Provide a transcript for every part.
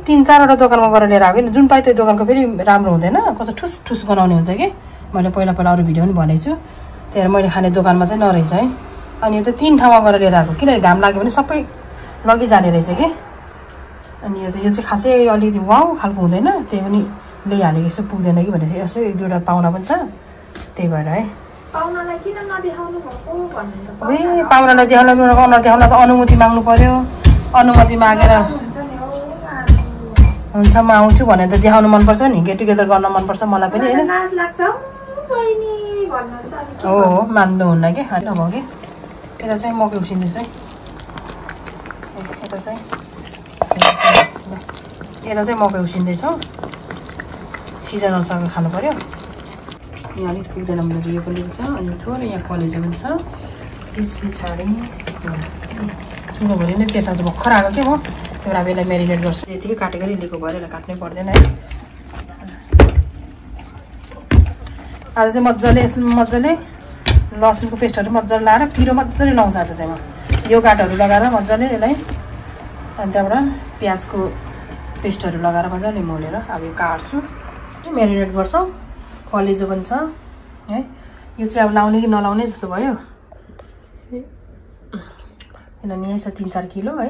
3-4 वटा दोकानमा गएर लिएर आएको नि जुन पाए त्यो दोकानको फेरि राम्रो हुँदैन कस्तो ठुस ठुस गनाउने हुन्छ कि मैले पहिला अरू भिडियो पनि भनेको छु त्यही मैले खाने दोकानमा चाहिँ नरहेछ है अनि यो चाहिँ 3 ठाउँमा गएर लिएर आएको किनभने घाम लाग्यो भने सबै लगिजाने रहेछ कि अनि यो चाहिँ खासै अलिकति वाउ खालको हुँदैन त्यही पनि ल्याइहालेको यसो पुग्दैन कि भनेर यसो 1-2वटा पाहुना पनि छ त्यही भएर है पाहुनालाई किन नदेखाउनु भएको भन्नुहुन्छ ए पाहुनालाई देखाउन त अनुमति माग्नु पर्यो अनुमति मागेर हुन्छ म आउँछु भनेर त देखाउनु मनपर्छ नि गेट टुगेदर गर्न मनपर्छ मलाई पनि हैन लाज लाग्छ बहिनी भन्नुहुन्छ अनि हो मान्नुहुन्न के नभयो कि यता चाहिँ मकै उसिन्दैछ है यता चाहिँ मकै उसिन्दैछ सिजन अनुसार खानु पर्यो यहाँ अलिक पुग्दैन मेरो यो पनि छ अनि थोरै यहाँ कलेज पनि छ त्यस पछाडि चुनो भरि नै त्यसमा चाहिँ भर्खर आएको के म एउटा बेला मेरिनेट गर्छु यतिकै काटेर लिएको भएर काट्नै पर्दैन है आज चाहिँ मजाले लसुनको पेस्टहरू मजाले लाएर पिरो मजाले लाउँछ आज चाहिँ म यो काटहरू लगाएर मजाले यसलाई अनि त्यहाँबाट प्याजको पेस्टहरू लगाएर मजाले मोलेर अब यो काट्छु मेरिनेट गर्छौँ कलेजो पनि छ है यो चाहिँ अब लाउने कि नलाउने जस्तो भयो किनभने यही छ 3-4 किलो है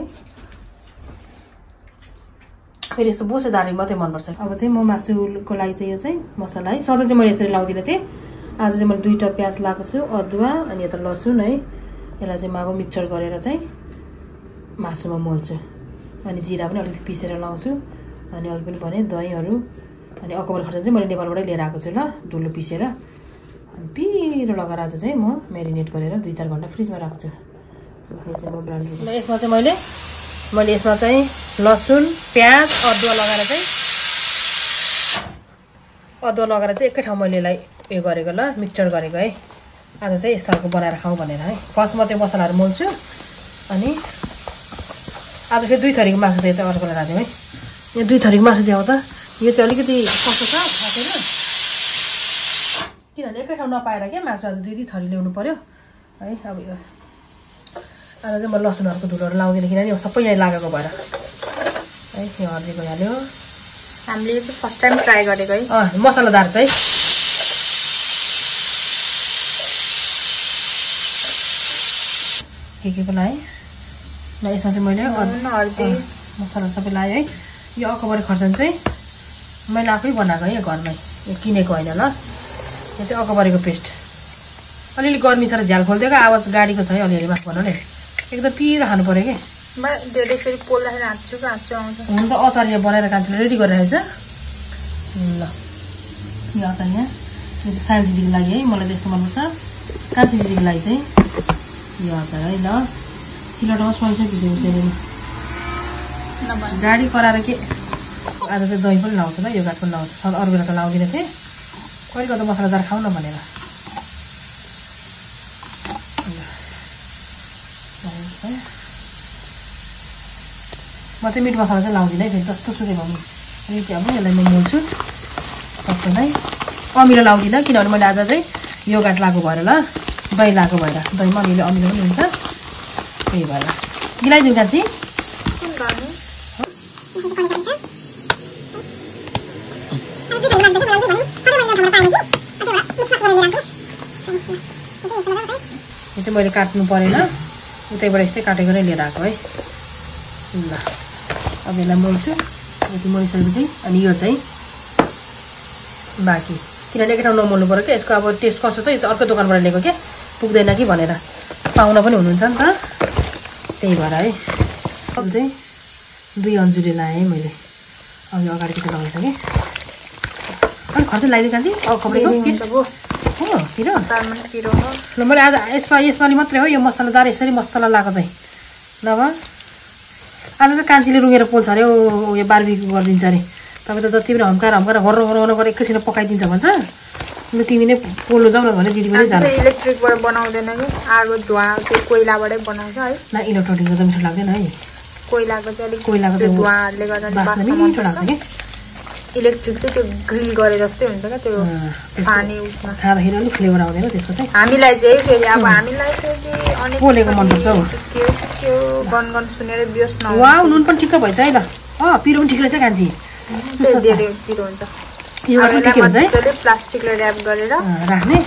फेरि यस्तो बोसेदारी मात्रै मनपर्छ अब चाहिँ म मासुको लागि चाहिँ यो चाहिँ मसला है सधैँ चाहिँ मैले यसरी लाउँदिनँ थिएँ आज चाहिँ मैले 2टा प्याज लगाएको छु अदुवा अनि यता लसुन है यसलाई चाहिँ म अब मिक्सचर गरेर चाहिँ मासुमा मोल्छु अनि जिरा पनि अलिकति पिसेर लाउँछु अनि अघि पनि भने दहीहरू अनि अकबर खर्च चाहिँ मैले नेपालबाटै लिएर आएको छु ल डुल्लो पिसेर अनि पिरो लगाएर आज चाहिँ म मेरिनेट गरेर 2-4 घन्टा फ्रिजमा राख्छु यसमा चाहिँ मैले यसमा चाहिँ लसुन प्याज अदुवा लगाएर चाहिँ एकै ठाउँ मैले यसलाई उयो गरेको ल मिक्सचर गरेको है आज चाहिँ यस्तो खालको बनाएर खाउँ भनेर है फर्स्टमा चाहिँ मसलाहरू मोल्छु अनि आज फेरि 2 थरीको मासु चाहिँ अर्को राख्दिउँ है यो 2 थरीको मासु दिउँ त यो चाहिँ अलिकति कस्तो छ थाहा छैन किनभने एकै ठाउँ नपाएर क्या मासु आज 2 थरी ल्याउनु पर्यो है अब यो आज चाहिँ म लसुनहरूको धुलोहरू लाउँदिनँ किनभने यो सबै यहाँ लागेको भएर है यो हर्दी गइहाल्यो हामीले चाहिँ फर्स्ट टाइम ट्राई गरेको है मसलादार चाहिँ के को लाएँ ल यसमा चाहिँ मैले हर्दी मसला सबै लाएँ है यो अकबर खर्सानी चाहिँ मैले आफै बनाएको है घरमै यो किनेको होइन ल यो चाहिँ अकबरीको पेस्ट अलिअलि गर्मी छ र झ्याल खोलिदिएको आवाज गाडीको छ है अलिअलि माफ गर्नु नि एकदम पिरो खानु पर्यो कि धेरै फेरि पोल्दाखेरि हाँच्छु आउँछ हुन त अचार यहाँ बनाएर कान्छीले रेडी गरिरहेको छ ल यो अचार यहाँ यो चाहिँ सानो दिदीको लागि है मलाई त्यस्तो मनपर्छ कान्छी दिदीको लागि चाहिँ यो अचार है ल सिलौटोमा स्वाइसो भिजेको गाडी कराएर के आज चाहिँ दही पनि लाउँछ ल यो गाड पनि लाउँछ अरू बेला त लाउँदिनँ थिएँ कहिले कता मसलादार खाउँ न भनेर म चाहिँ मिट मसला चाहिँ लाउँदिनँ है फेरि जस्तो सुकै भयो अलिकति अब यसलाई म मोल्छु सबैलाई अमिलो लाउँदिनँ किनभने मैले आज चाहिँ यो गाड लगाएको भएर ल दही लगाएको भएर दहीमा अलिअलि अमिलो पनि हुन्छ त्यही भएर मिलाइदिउँ कान्छी यो चाहिँ मैले काट्नु परेन उतैबाट यस्तै काटेकोले लिएर आएको है ल अब यसलाई मोल्छु यति मोलिसकेपछि अनि यो चाहिँ बाँकी किनभने एकै ठाउँ नमोल्नु पऱ्यो क्या यसको अब टेस्ट कस्तो छ यो चाहिँ अर्को दोकानबाट लिएको क्या पुग्दैन कि भनेर पाहुना पनि हुनुहुन्छ नि त त्यही भएर है अब चाहिँ 2 अन्जुली लाएँ मैले अघि अगाडि किन लगाइसकेँ अनि खर्च लगाइदिनु कान्छी खबरको पेस्ट हो पिरो ल मैले आज यसपालि मात्रै हो यो मसलादार यसरी मसला लगाएको चाहिँ नभए आज चाहिँ कान्छीले रुँगेर पोल्छ अरे यो बार्बीक्यू गरिदिन्छ अरे तपाईँ त जति पनि हम्काएर घर गरेर एकैछिन पकाइदिन्छ भन्छ ल तिमी नै पोल्नु जाऊ न भने दिदी पनि जान्छ इलेक्ट्रिकबाट बनाउँदैन कि आगो धुवा त्यो कोइलाबाटै बनाउँछ है ल इलेक्ट्रोनिकको त मिठो लाग्दैन है कोइलाको चाहिँ अलिक कोइलाको धुवाहरूले गर्दा बास्ना मिठो लाग्छ कि इलेक्ट्रिक चाहिँ त्यो ग्रिल गरे जस्तै हुन्छ क्या त्यो पानी उसमा खाँदाखेरि अलिक फ्लेभर आउँदैन त्यसको चाहिँ हामीलाई चाहिँ फेरि अब हामीलाई चाहिँ अनेक पोलेको मनपर्छ हौ त्यो गन सुनेर बियोस न वाउ नुन पनि ठिक्क भएछ है ल पिरो पनि ठिक रहेछ कान्छी धेरै पिरो हुन्छ यो गर्नु के हुन्छ है मजाले प्लास्टिकले र्याप गरेर राख्ने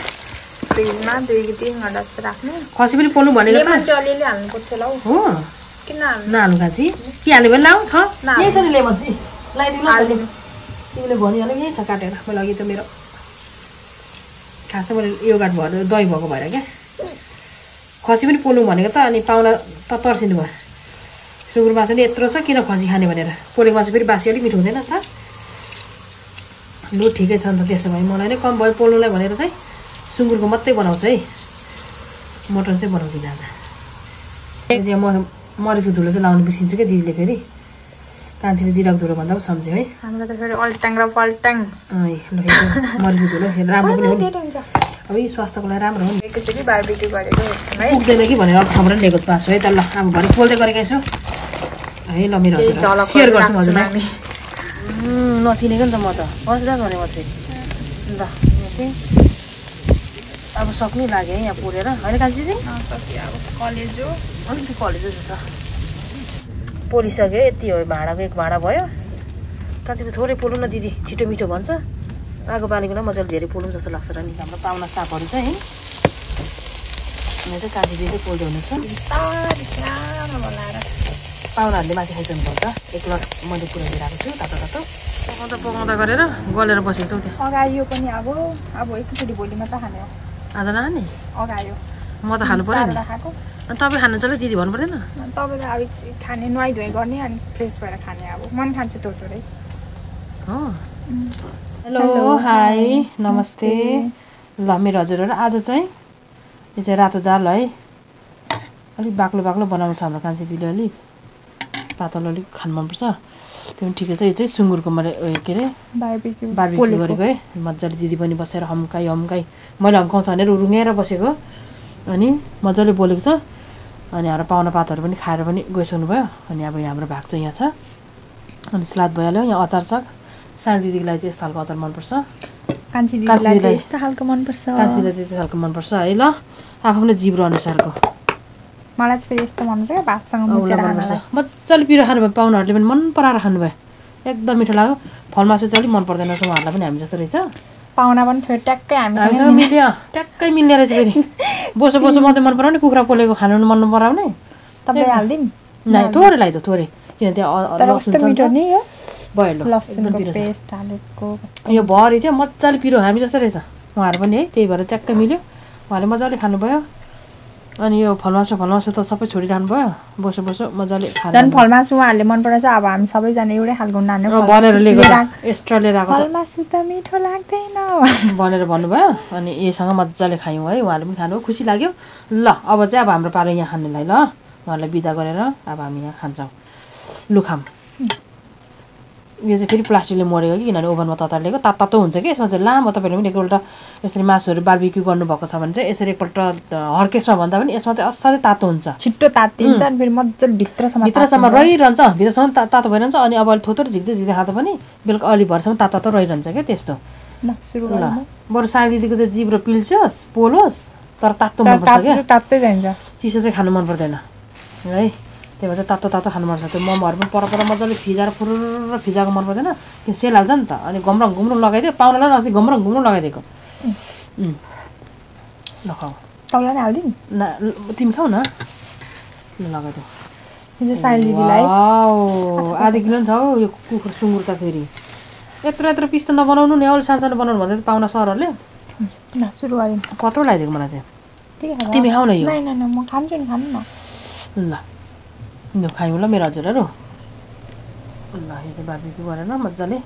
फ्रिजमा 2-3 घण्टा जस्तो राख्ने खसी पनि पोल्नु भनेको लेमन चाहिँ अलिअलि हाल्नुपर्छ होला हो किन नहाल्नु कान्छी के हाल्ने भने लाऊ छ यही छ नि लेमन लगाइदिनु तिमीले भनिहाल्यो यही छ काटेर मैले अघि त मेरो खास त मैले योगार्ट भएर दही भएको भएर क्या खसी पनि पोल्नु भनेको त अनि पाहुना त तर्सिनु भयो सुँगुर मासु नि यत्रो छ किन खसी खाने भनेर पोलेको मासु फेरि बासी अलिक मिठो हुँदैन त लु ठिकै छ नि त त्यसो भए मलाई नै कम भयो पोल्नुलाई भनेर चाहिँ सुँगुरको मात्रै बनाउँछु है मटन चाहिँ बनाउँदिनँ आज म मरिचको धुलो चाहिँ लाउनु बिर्सिन्छु क्या दिदीले फेरि कान्छीले जिराको धुलो भन्दा पनि सम्झ्यो है हाम्रो त फेरि अल्ट्याङ र पल्ट्याङ मरिचको धुलो राम्रो पनि हो नि अब यी स्वास्थ्यको लागि राम्रो हो नि एकैचोटि बारबिक्यु गरेको है पुग्दैन कि भनेर ठाउँबाट लिएको पास है त ल अब भरे पोल्दै गरेकै छु है ल मेरो हजुर सेयर गर्छु हजुरलाई नचिनेको नि त म त हजुर भने मात्रै ल अब सक्नु लाग्यो है यहाँ पोलेर होइन कान्छी चाहिँ कलेज हो अलिकति कलेज जस्तो छ पोलिसक्यो यति हो भाँडाको एक भाँडा भयो कान्छी त थोरै पोल्नु न दिदी छिटो मिठो भन्छ आगो बालेकोलाई मजाले धेरै पोल्नु जस्तो लाग्छ र नि हाम्रो पाहुना सापहरू चाहिँ है यहाँ चाहिँ कान्छी दिदी चाहिँ पोल्दै हुनेछ पाहुनाहरूले माथि खाइसक्नुपर्छ एक लट मैले पुऱ्याइदिएर आएको छु तातो तातो पकाउँदा गरेर गलेर बसेको छौ त्यहाँ अगायो पनि अब एकैचोटि भोलि मात्र खाने हो आज नखाने अगायो म त खानु पऱ्यो नि खाएको अनि तपाईँ खानु चाहिँ दिदी भन्नु पर्दैन तपाईँलाई अब खाने नुहाइ धुवाइ गर्ने अनि फ्रेस भएर खाने अब मन खान्छु थोरै हो हेलो हाई नमस्ते ल मेरो हजुरहरू आज चाहिँ यो चाहिँ रातो दाल है अलिक बाक्लो बाक्लो बनाउनु छ हाम्रो कान्छी दिदीले अलिक पातलो अलिक खानु मनपर्छ त्यो पनि ठिकै छ यो चाहिँ सुँगुरको मैले के अरे बारबिक्यु गरेको है मजाले दिदी पनि बसेर हम्काई मैले हम्काउँछ भनेर रुँगेर बसेको अनि मजाले बोलेको छ अनि हाम्रो पाहुना पातहरू पनि खाएर पनि गइसक्नु भयो अनि अब हाम्रो भाग चाहिँ यहाँ छ अनि सलाद भइहाल्यो यहाँ अचार छ सानो दिदीलाई चाहिँ यस्तो खालको अचार मनपर्छ कान्छी दिदीलाई यस्तो खालको मनपर्छ चाहिँ यस्तो खालको मनपर्छ है ल आफ्नो जिब्रो अनुसारको मलाई चाहिँ फेरि यस्तो मनपर्छ क्या भातसँग मुछेर खानु मजाले पिरो खानुभयो पाहुनाहरूले पनि मन पराएर खानुभयो एकदम मिठो लाग्यो फलमासु चाहिँ अलिक मन पर्दैन रहेछ उहाँहरूलाई पनि हामी जस्तो रहेछ पाहुना पनि फेरि ट्याक्कै हामीसँग मिल्यो ट्याक्कै मिल्ने रहेछ फेरि बोसो मात्रै मन पराउने कुखुरा पोलेको खानु मन नपराउने तपाईँ हालिदिउँ नै थोरै लगाइदो थोरै किन त्यहाँ भयो यो भरि थियो मजाले पिरो हामी जस्तो रहेछ उहाँहरू पनि है त्यही भएर ट्याक्कै मिल्यो उहाँले मजाले खानुभयो अनि यो फलमासु त सबै छोडिरहनु भयो बोसो मजाले झन् फलमासु उहाँहरूले मन पराउँछ अब हामी सबैजना एउटै खालको नानी भनेर लिएको एक्स्ट्रा लिएर आएको फलमासु त मिठो लाग्दैन भनेर भन्नुभयो अनि यसँग मजाले खायौँ है उहाँले पनि खानुभयो खुसी लाग्यो ल अब चाहिँ अब हाम्रो पारो यहाँ खानेलाई ल उहाँहरूलाई बिदा गरेर अब हामी यहाँ खान्छौँ लुखाम यो चाहिँ फेरि प्लास्टिकले मरेको कि किनभने ओभनमा ततालेको तातो हुन्छ कि यसमा चाहिँ लामो तपाईँहरूले पनि एकपल्ट यसरी मासुहरू बारबिक्यु गर्नुभएको छ भने चाहिँ यसरी एकपल्ट हर्केसमा भन्दा पनि यसमा चाहिँ असाध्यै तातो हुन्छ छिट्टो तातिन्छ अनि फेरि मजाले भित्रसम्म रहिरहन्छ भित्रसम्म तातो भइरहन्छ अनि अब अलिक थोरै झिक्दै खाँदा पनि बेलुका अलि भरसम्म तातो रहिरहन्छ क्या त्यस्तो ल बरु सानो दिदीको चाहिँ जिब्रो पिल्छोस् पोलोस् तर तातो मनपर्छ क्या तातै जान्छ चिसो चाहिँ खानु मन पर्दैन है त्यही भएर चाहिँ तातो खानु मनपर्छ त्यो मोमोहरू पनि पर मजाले फिजाएर फुरुर फिजाएको मन पर्दैन त्यो सेल हाल्छ नि त अनि घुम्रो लगाइदियो पाहुनालाई अस्ति घुम्रो लगाइदिएको ल खाऊ तपाईँलाई नै हालिदिउँ न तिमी खाऊ न लगाइदिउँ आधी किलो नि छ हौ यो कुखुरा सुँगुर त फेरि यत्रो पिस त नबनाउनु नि अलिक सानो बनाउनु भन्दै पाहुना सरहरूले सुरु गऱ्यौँ कत्रो लगाइदिएको मलाई चाहिँ तिमी खाऊ न यो म खान्छु नि खानु न ल खायौँ ल मेरो हजुरहरू ल यो चाहिँ बारबिक्यु गरेर मजाले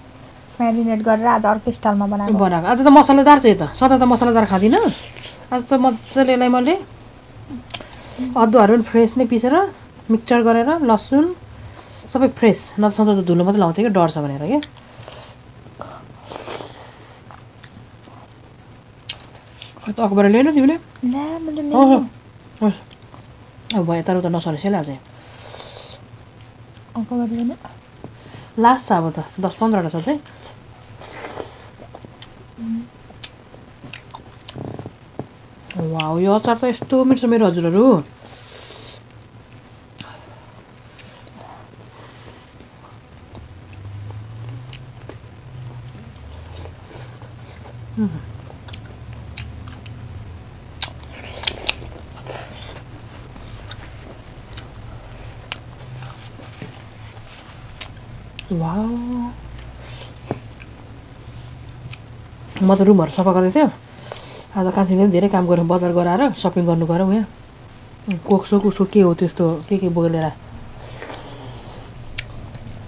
म्यारिनेट गरेर आज अर्को स्टाइलमा बनाएको आज त मसलादार छ यो त सधैँ त मसलादार खाँदिनँ आज त मजाले यसलाई मैले अदुवाहरू पनि फ्रेस नै पिसेर मिक्सचर गरेर लसुन सबै फ्रेस नत्र त धुलो मात्रै लाउँथेँ कि डर छ भनेर क्या अखबार ल्याएन तिमीले अब भयो तर उता नसरेसेला अझै लास्ट छ अब त 10-15 छ चाहिँ वाउ यो अचार त यस्तो मिठो छ मेरो हजुरहरू वाउ म त रुमहरु सफा गर्दै थियो आज कान्छीले धेरै काम गर्नु बजार गराएर सपिङ गर्नु गरौ यहाँ कोक्सो कुसो के हो त्यस्तो के बोकेर ल्याएर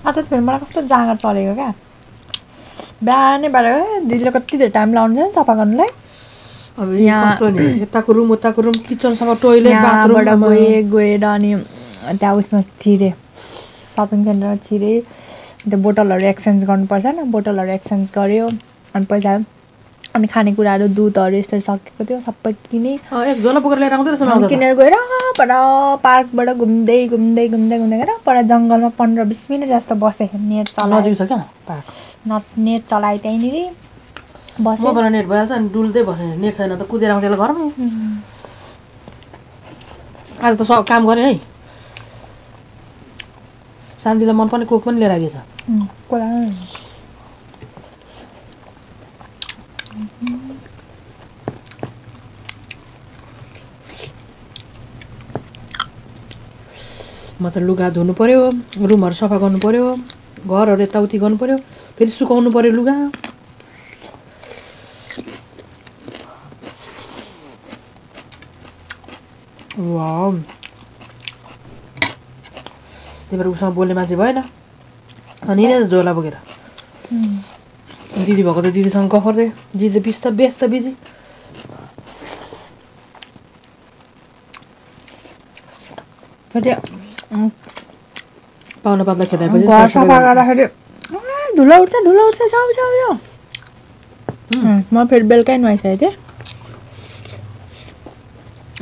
आज फेरि मलाई कस्तो जाँगर चलेको क्या बिहानै बाहिर दिदीले कति धेरै टाइम लाउनु छ सफा गर्नुलाई अब यहाँ यताको रुम किचनसँग टोइलेट बाथरुमबाट गएर अनि त्यहाँ उसमा छिरे सपिङ सेन्टरमा छिरे त्यो बोतलहरू एक्सचेन्ज गर्नुपर्छ नि बोतलहरू एक्सचेन्ज गऱ्यो अनि पैसा अनि खानेकुराहरू दुधहरू यस्तोहरू सकेको थियो सबै किने एक झोला बोकेर ल्याएर आउँदै रहेछ किनेर गएर पर पार्कबाट घुम्दै गएर पर जङ्गलमा 15-20 मिनट जस्तो बसेँ नेट नजिक छ क्या पार्क नेट चलाएँ त्यहीँनिर बसेँ मबाट नेट भइहाल्छ अनि डुल्दै बसेँ नेट छैन त कुदेर आउँछ घरमै आज त सब काम गरेँ है शान्तिलाई मनपर्ने कोक पनि लिएर आइदिएछ म त लुगा धुनु पर्यो रुमहरु सफा गर्नु पर्यो घरहरु यताउति गर्नु पर्यो फेरि सुकाउनु पर्यो लुगा वाउ तिम्रो उसँग बोल्ने मान्छे भएन अनि नै झोला बोकेर दिदी भएको त दिदीसँग गफ गर्दै दिदी व्यस्त बिजी पाउन पात्ला खेदाएपछि घर सफा गर्दाखेरि धुलो उठ्छ जाऊ म फेरि बेलुकै नुहाइसकेको थिएँ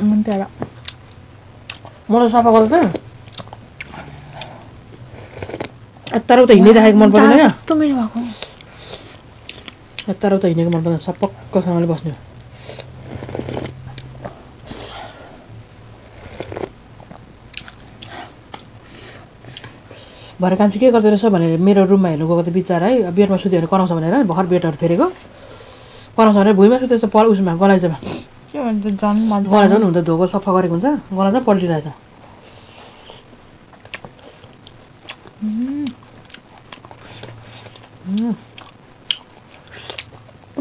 अनि त्यहाँ मलाई सफा गर्दा त यतारो त हिँडिराखेको मन पर्दैन क्या कस्तो मेरो भएको यतारो त हिँडेको मन पर्दैन सपक्कसँगले बस्ने भरे कान्छी के गर्दो रहेछ भनेर मेरो रुममा हेर्नु गएको त बिचरा है बेडमा सुत्यो भने कराउँछ भनेर भर्खर बेडहरू फेरेको कराउँछ भने भुइँमा सुतेछ उसमा गलाइजमा गलाइज पनि हुन्छ धोको सफा गरेको हुन्छ गलाइज पल्टिरहेछ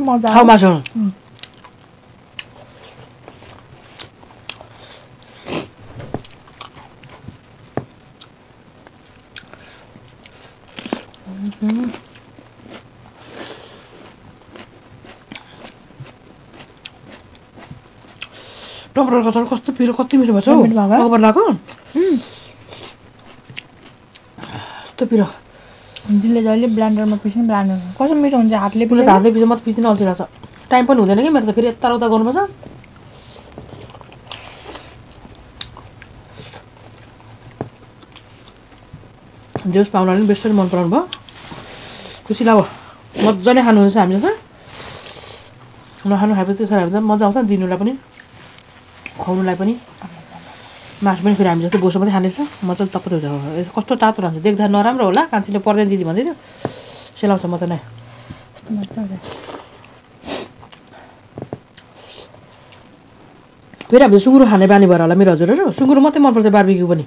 खाऊ मासु टमाटर कचर कस्तो पिरो कति मिठो भएछ हौ अगबर लगाएको कस्तो पिरो दिदीले जहिले ब्लेन्डरमा पिस्ने ब्लेन्डर कस्तो मिठो हुन्छ हातले हातले पिस्छ म त पिस्दिन अल्छिरहेको छ टाइम पनि हुँदैन कि मेरो त फेरि यता उता गर्नुपर्छ जोस पाउनाले पनि बेस्ट मन पराउनु भयो खुसी लाग्यो मजाले खानुहुन्छ हामीले त नखानु खाएपछि त्यसो खाएपछि मजा आउँछ दिनुलाई पनि खुवाउनुलाई पनि मासु पनि फेरि हामी जस्तो बोसो पनि खानेछ मजाले तप्दै हुन्छ कस्तो तातो रहन्छ देख्दा नराम्रो होला कान्छीले पर्दैन दिदी भन्दै थियो सेलाउँछ म त नै फेरि हामीले सुँगुरो खाने बानी भएर होला मेरो हजुरहरू सुँगुरो मात्रै मनपर्छ बार्बिक्यू पनि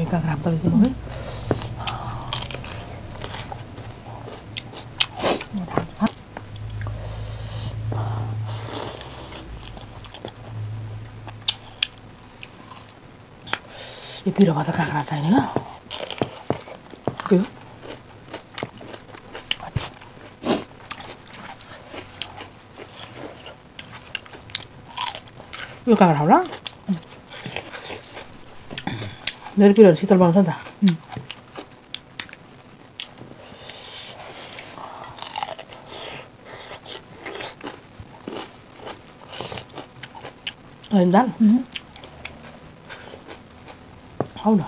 काँक्रा हाप्दा चाहिँ मलाई यो पिरोमा त काँक्रा छैन क्या यो काँक्रा होला मेरो पिरोहरू शीतल बनाउँछ नि त होइन दाल आऊ न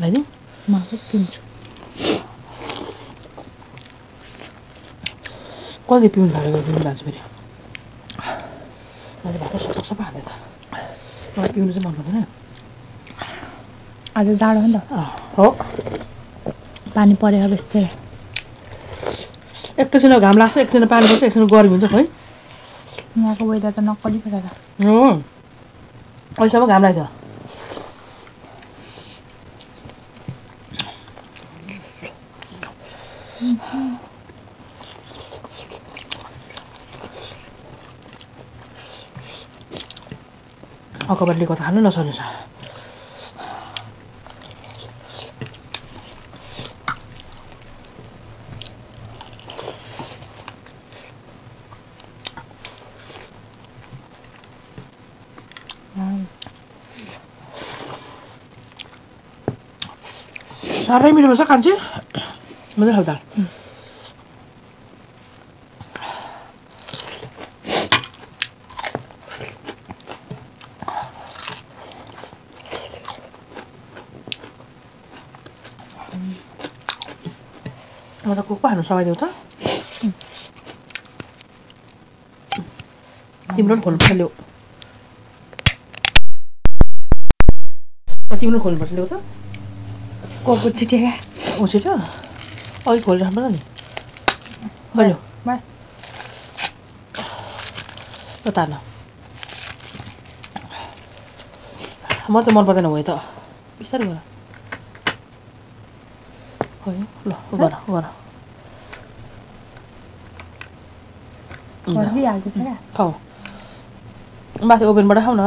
ल्याइदिउँ माफै पिउँछु कति पिउनु थालेको पिउनु लाग्छ फेरि मैले भात सफा हालेँ त मलाई पिउनु चाहिँ मन पर्दैन आज जाडो हो नि त हो पानी परेको बेसी एकैछिन घाम लाग्छ एकछिन पानी पर्छ एकछिन गर्मी हुन्छ खोइ यहाँको वेदर त नक्कली पो त हो अहिलेसम्म घाम लाग्छ अकबरले कता खानु नसक्ने छ साह्रै मिठो रहेछ कान्छी मजा खाल्दा म त कुक हाल्नु सघाइदेऊ त तिम्रो पनि खोल्नुपर्छ ल्याऊ तिम्रो खोल्नुपर्छ ल्याऊ त कोको छिटेका छिटो अघि खोलिराख्नु पर्छ नि हेलो तार्न म चाहिँ मन पर्दैन भयो त बिस्तारै गर ल गर खाऊ माथि ओभेनबाट खाऊ न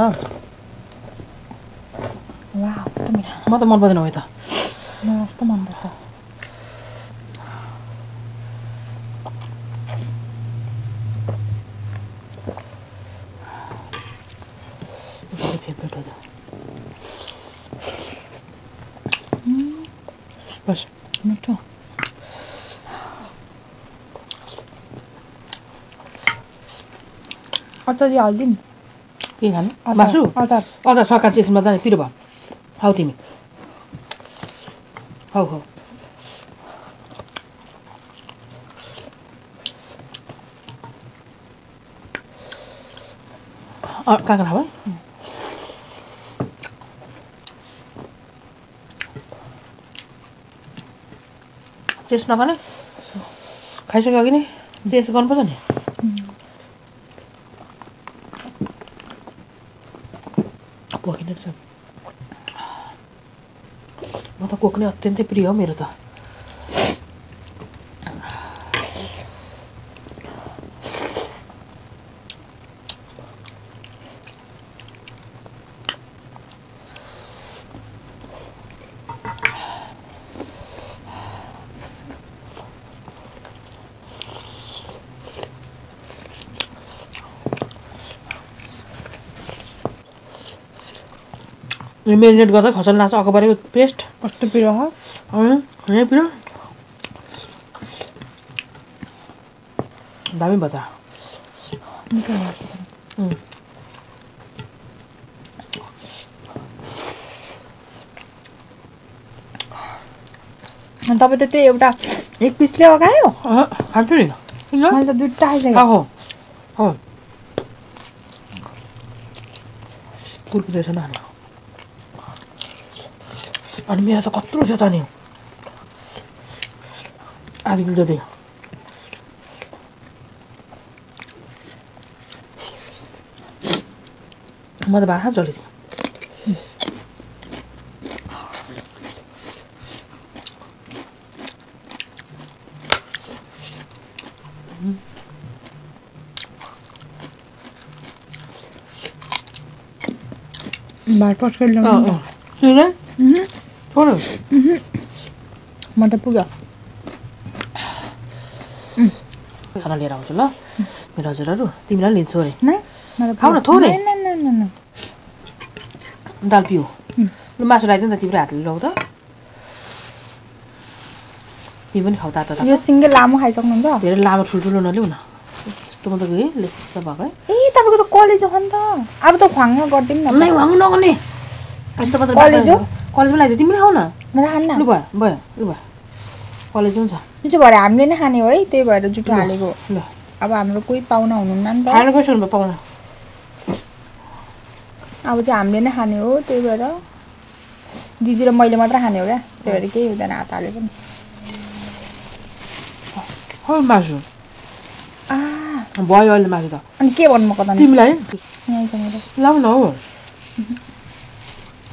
म त मन पर्दैन भयो त मलाई कस्तो मन पर्छ फेभरेट हो त बस मिठो अचार हालिदिउँ के खानु मासु अचार अचार सकान त्यसमा त पिरो भयो खाऊ तिमी खाऊ काँक्रा खाऊ चेस्ट नगर्ने खाइसक्यो अघि नै चेस्ट गर्नुपर्छ नि पोखिने रहेछ म त कोक नै अत्यन्तै प्रिय हो मेरो त मेरिनेट गर्दा खर्चन लाग्छ अकबरको पेस्ट कस्तो पिरो हो यहीँ पिरो दामी भयो त तपाईँ त त्यही एउटा एक पिसले अगायो खान्छु नि मैले त दुईवटा आइसक्यो हो हो कुरकुरे रहेछ नानी अनि मेरो त कत्रो थियो त नि आधी किलो जति म त भाषा चलेको थिएँ भात पस्केर छोड्यो म त पुग्यो खाना लिएर आउँछु ल मेरो हजुरहरू तिमीलाई पनि लिन्छु अरे नै खाऊ न थोरै न दाल पिउ लु मासु लगाइदिनु नि त तिम्रो हातले लगाउ त तिमी पनि खाऊ तातो तातो यो सिङ्गै लामो खाइसक्नुहुन्छ धेरै लामो ठुल्ठुलो नलिउ न यस्तो म त गएँ लेस्स भएको ए तपाईँको त कलेजो हो नि त अब त ख्वाङ्ग गरिदिउँ न नै वाङ नगर्ने कलेजो कलेजमा ल्याइदियो तिमीले खाऊ न म त खान्न लु भयो भयो लु भयो कलेज पनि छ यो चाहिँ भरे हामीले नै खाने हो है त्यही भएर जुठो हालेको ल अब हाम्रो कोही पाहुना हुनुहुन्न नि त खाएर गइसक्नु भयो पाउन अब चाहिँ हामीले नै खाने हो त्यही भएर दिदी र मैले मात्र खाने हो क्या त्यही भएर केही हुँदैन हात हाले पनि खै मासु आ भयो अहिले मासु त अनि के भन्नु म कता तिमीलाई यहीँ छ मेरो लाउ न हौ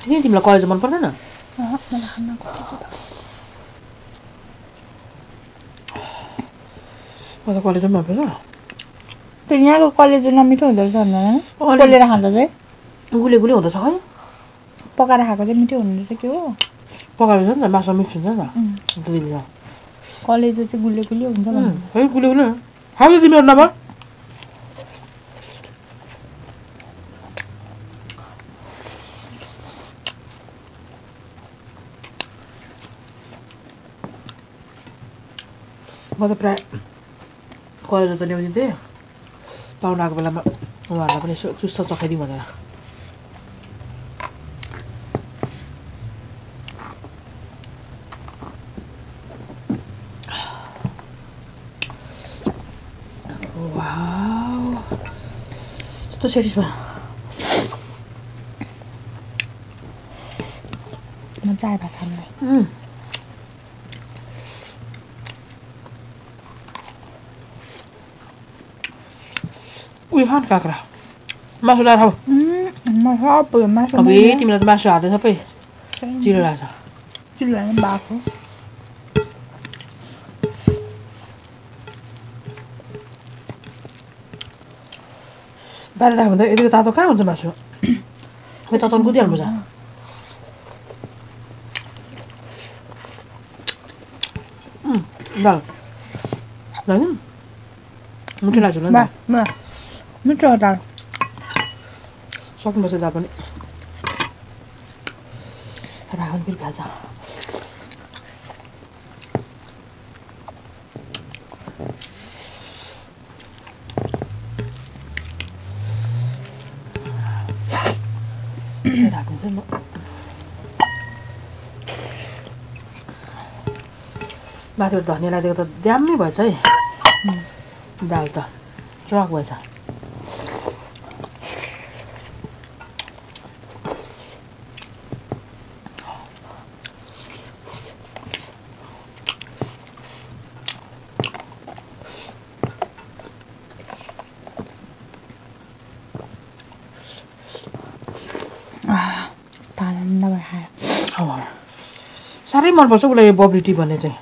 किन तिमीलाई कलेज मन पर्दैन मलाई खान्न कति छ त म त कलेज मन पर्छ त्यो यहाँको कलेज नमिठो हुँदो रहेछ भन्दैन पोलेर खाँदा चाहिँ गुले गुले हुँदैछ खै पकाएर खाएको चाहिँ मिठो हुँदो रहेछ के हो पकाएर छ नि त मासु मिक्स हुन्छ नि त दुई कलेज चाहिँ गुले गुले हुन्छ भन्नु है गुले गुले खाऊ तिमीहरू नभए म त प्रायः कलेज त ल्याउदिन्थेँ पाहुना आएको बेलामा उहाँहरूलाई पनि यसो चुस्ता चखाइदिउँ भनेर वाउ कस्तो सेटिस्फाई म चाय भात खानु उयो खान काँक्रा मासु ल्याएर खाऊ म सबै मासु अब तिमीलाई त मासु हाल्दै सबै चिरो लाग्छ चिल्लाएर भएको बाहिर राख्यो भने त यतिको तातो कहाँ हुन्छ मासु अब तताउनु कुदिहाल्नुपर्छ दाल दाल मिठो लाग्छ होला नि मिठो दाल सक्नुपर्छ दाल पनि राख्नु फेरि खान्छ राखिन्छ म माथिबाट धनिया लगाइदिएको त ड्याम्मै भएछ है दाल त चक भएछ साह्रै मनपर्छ उसलाई यो बबली टी भन्ने चाहिँ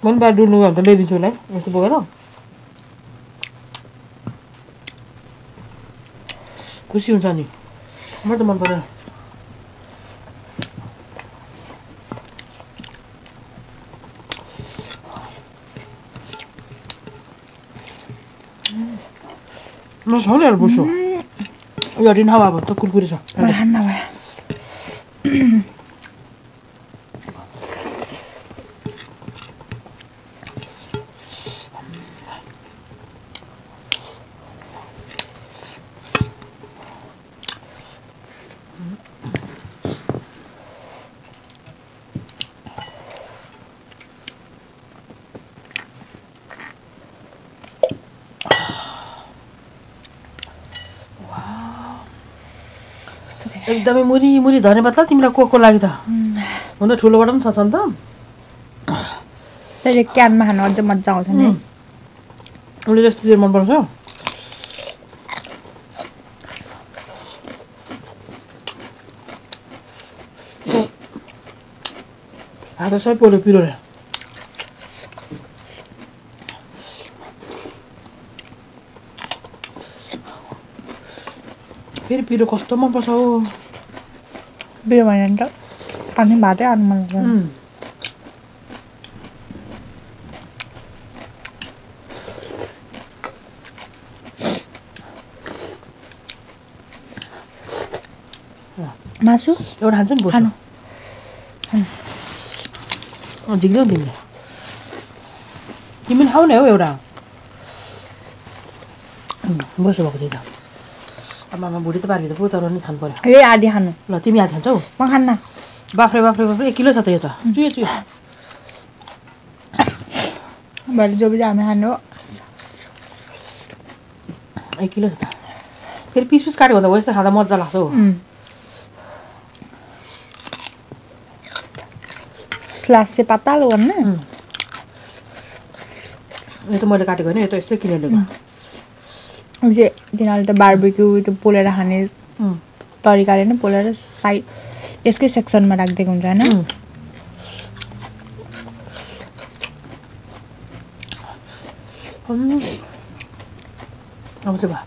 म पनि बाहिर डुल्नु गयो भने त ल्याइदिन्छु उसलाई यस्तो बोकेर खुसी हुन्छ नि मलाई त मन पर्दैन म सौलेहरू बुझ्छु यो रिन हावा भयो त कुरकुरे छ एकदमै मुरी मुरी धन्यवाद ल तिमीलाई को लागि त हुन त ठुलोबाट पनि छ नि त त्यसले क्यानमा खानु अझ मजा आउँछ नि उसले जस्तो चाहिँ मनपर्छ हात सबै पोल्यो पिरोले फेरि पिरो कस्तो मनपर्छ हौ पिरो भएन नि त अनि भातै खानु मन लाग्छ मासु एउटा खान्छ नि बोसो झिक्दै तिमीले तिमीले खाऊ न हौ एउटा बसो भएको थियो त आमामा बुढी त पार्की त पुताएर नि खानु पर्यो ए आधी खानु ल तिमी आज खान्छौ म खान्न बाफ्रे बाफ्रे बाफ्रे 1 किलो छ त यो त चुयो चुयो भरे जो हामी खानु हो 1 किलो छ त फेरि पिस पिस काटेको त हो यस्तो खाँदा मजा लाग्छ हो स्लास चाहिँ पातलो गर्न यो त मैले काटेको होइन यो त यस्तै किनेर ल्याएको चाहिँ तिनीहरूले त बार्बिक्यू त्यो पोलेर खाने तरिकाले नै पोलेर साइड यसकै सेक्सनमा राखिदिएको हुन्छ होइन अब चाहिँ भयो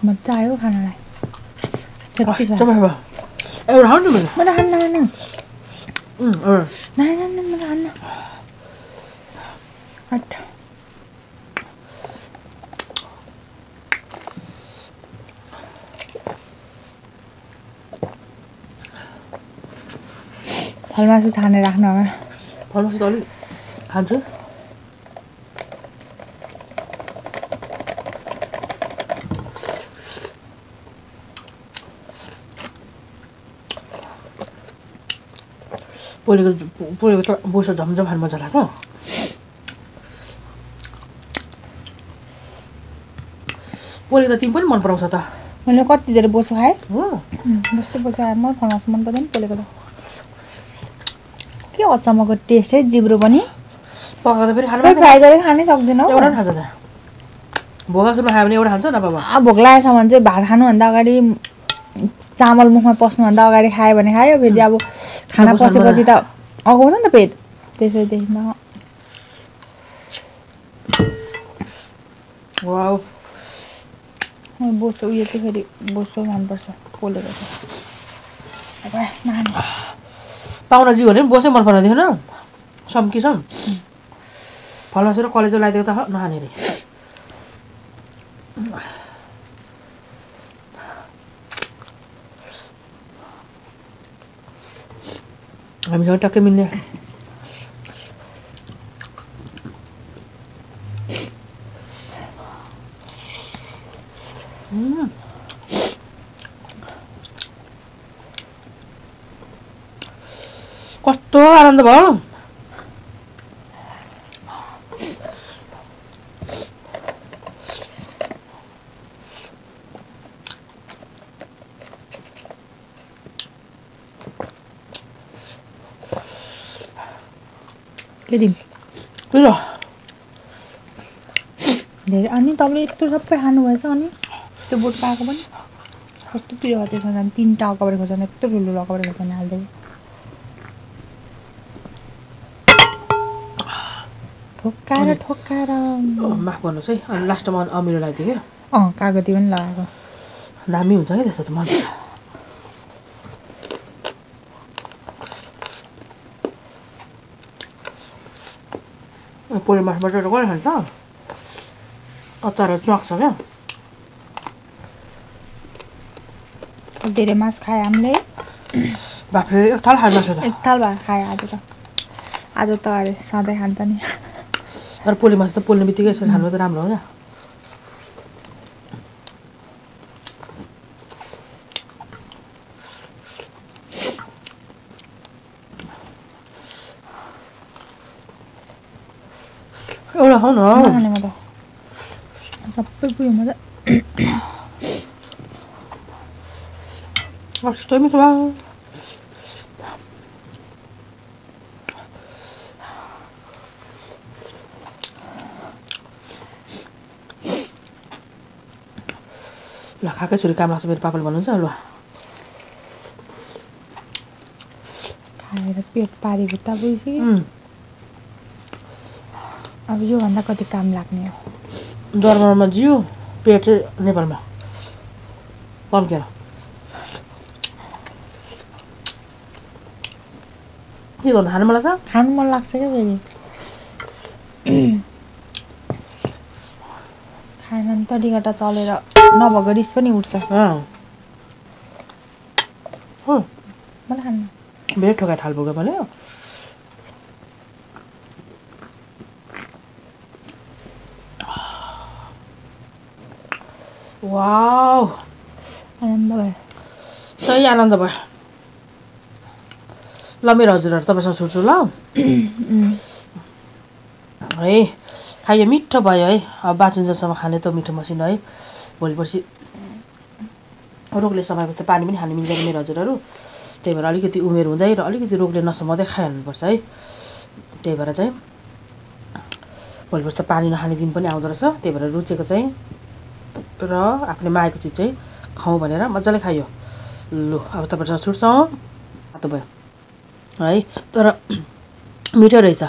मजा आयो खानालाई एउटा खानु नि मैले खान्न खान्न एउटा मैले खान्न हट फलमासु छानेर राख्नु अब फलमासु त अलिक खान्छु पोलेको त बोसो झमझम खानु मजा लाग्छ पोलेको त तिमी पनि मन पराउँछ त मैले कति धेरै बोसो खाएँ हो बोसो खाएँ म फलमासु मन पर्दैन पोलेको त के अचम्मको टेस्ट है जिब्रो पनि पकाउँदा फेरि खानु फ्राई गरेर खानै सक्दैनौ एउटा खान्छ त भोगा सुरुमा खायो भने एउटा खान्छ न बाबा भोक लागेछ भने चाहिँ भात खानुभन्दा अगाडि चामल मुखमा पस्नुभन्दा अगाडि खायो भने खायो फेरि अब खाना पसेपछि त अगाउँछ नि त पेट त्यसैदेखि वाउ बोसो उयो चाहिँ फेरि बोसो मनपर्छ पोलेको चाहिँ पाहुना जिउ भने पनि बोसै मन पर्दैन थिएन सम्किसम फलमासु र कलेजो लगाइदिएको त नखाने अरे हामीसँग टक्कै मिल्ने कस्तो आनन्द भयो के दिम पिरो धेरै अनि तपाईँले यत्रो सबै खानुभएछ अनि त्यो बोटको आएको पनि कस्तो पिरो भयो त्यसमा झन् 3टा अकबर खोर्सानी यत्रो ठुलो अकबर खोर्सानी हालिदिएको ठोक्काएर माफ गर्नुहोस् है अनि लास्टमा अमिलो लगाइदियो क्या कागती पनि लगाएको दामी हुन्छ क्या त्यस्तो त मन पोले मासबाट कसले खान्छ अचार च्वाक छ क्या धेरै मास खायो हामीले बाफ्रे एक थाल खानु मासु त एक थाल भएर खायो आज त अरे सधैँ खान्छ नि अरू पोले मासु त पोल्ने बित्तिकै यसरी खानु त राम्रो हो क्या एउटा खाऊ न खाने म त सबै पुग्यो म त कस्तो मिठो भयो ल खाएकै छोरी काम लाग्छ मेरो पापाले भन्नुहुन्छ ल खाएर पेट पारी भित्ता बुझ्यो अब योभन्दा कति काम लाग्ने हो जर्मनमा जियो पेट चाहिँ नेपालमा तन्केर के गर्नु खानु मन लाग्छ खानु मन लाग्छ क्या फेरि खाएन अनि तरिकाटा चलेर नभएको रिस पनि उठ्छ मलाई खानु भेट ठोका ठाल पुग्यो भने वाउ आनन्द भयो सही आनन्द भयो ल मेरो हजुरहरू तपाईँसँग छुट्छु ल है खायो मिठो भयो है अब बाँचुन्जेलसम्म खाने त मिठो मसिनो है भोलि पर्सि रोगले समाएपछि पानी पनि खानु मिल्दैन मेरो हजुरहरू त्यही भएर अलिकति उमेर हुँदै र अलिकति रोगले नसमाउँदै खाइहाल्नुपर्छ है त्यही भएर चाहिँ भोलि पर्सि त पानी नखाने दिन पनि आउँदो रहेछ त्यही भएर रुचेको चाहिँ र आफूले मागेको चिज चाहिँ खाउँ भनेर मजाले खायो लु अब तपाईँसँग छुट्छौँ तातो भयो है तर मिठो रहेछ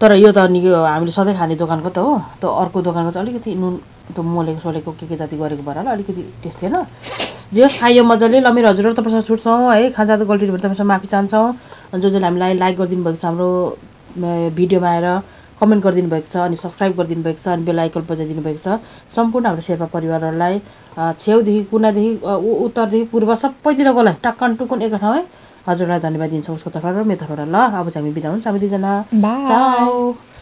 तर यो त अनि हामीले सधैँ खाने दोकानको त हो त अर्को दोकानको चाहिँ अलिकति नुन त्यो मोलेको सोलेको के जाति गरेको भएर अलिकति टेस्ट थिएन जे होस् खायो मजाले ल मेरो हजुरहरू तपाईँसँग छुट्छौँ है खाजा त गल्ती भने तपाईँसँग माफी चाहन्छौँ अनि जसले हामीलाई लाइक गरिदिनु भएको छ हाम्रो भिडियोमा आएर कमेन्ट गरिदिनु भएको छ अनि सब्सक्राइब गरिदिनु भएको छ अनि बेल आइकन बजाइदिनु भएको छ सम्पूर्ण हाम्रो शेर्पा परिवारहरूलाई छेउदेखि कुनादेखि उत्तरदेखि पूर्व सबैतिरकोलाई टक्कन टुक्कन एक ठाउँ है हजुरलाई धन्यवाद दिन्छौँ उसको तर्फबाट र मेरो तर्फबाट ल अब चाहिँ हामी बिदा हुन्छ हामी दुईजना बाई चाउ